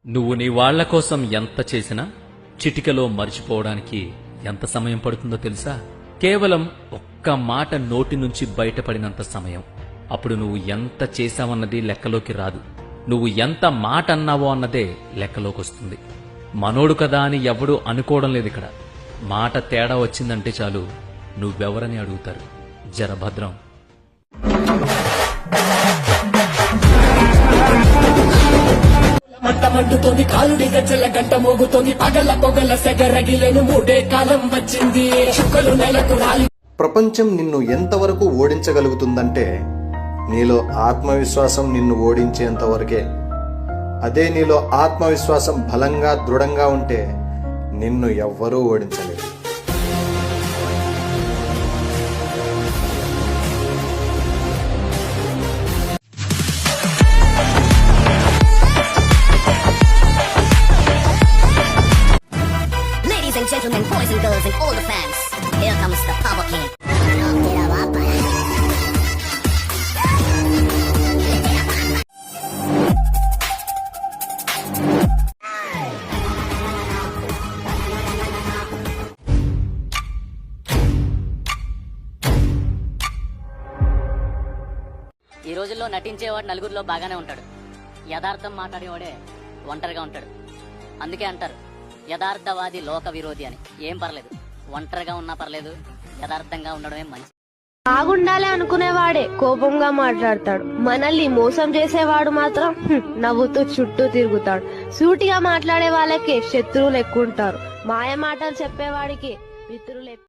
నువ్వు నీ వాళ్ల కోసం ఎంత చేసినా చిటికలో మర్చిపోవడానికి ఎంత సమయం పడుతుందో తెలుసా? కేవలం ఒక్క మాట నోటి నుంచి బయటపడినంత సమయం. అప్పుడు నువ్వు ఎంత చేశావన్నది లెక్కలోకి రాదు. నువ్వు ఎంత మాట అన్నావో అన్నదే లెక్కలోకొస్తుంది. మనోడు కదా అని ఎవడూ అనుకోవడం లేదు ఇక్కడ. మాట తేడా వచ్చిందంటే చాలు నువ్వెవరని అడుగుతారు. జరభద్రం. మంటమంటుతోంది కాలుడి గజ్జల గంట మోగుతోంది పగల పొగల సెగరగిలేను మూడే కాలం వచ్చింది చుక్కలు నెలకు రాలి. ప్రపంచం నిన్ను ఎంతవరకు ఓడించగలుగుతుందంటే నీలో ఆత్మవిశ్వాసం నిన్ను ఓడించేంత వరకే. అదే నీలో ఆత్మవిశ్వాసం బలంగా దృఢంగా ఉంటే నిన్ను ఎవ్వరూ ఓడించలేరు. Ladies and gentlemen, boys and girls and all the fans, here comes the Power King. ఈ రోజుల్లో నటించేవాడు నలుగురిలో బాగానే ఉంటాడు. యథార్థం మాట్లాడేవాడే ఒంటరిగా ఉంటాడు. అందుకే అంటారు యథార్థవాది లోక విరోధి అని. ఏం పర్లేదు, ఒంటరిగా ఉన్నా పర్లేదు, యథార్థంగా ఉండడమే మంచి. బాగుండాలి అనుకునేవాడే కోపంగా మాట్లాడతాడు. మనల్ని మోసం చేసేవాడు మాత్రం నవ్వుతూ చుట్టూ తిరుగుతాడు. సూటిగా మాట్లాడే వాళ్ళకి శత్రువులు ఎక్కువ ఉంటారు. మాయ మాటలు చెప్పేవాడికి మిత్రులు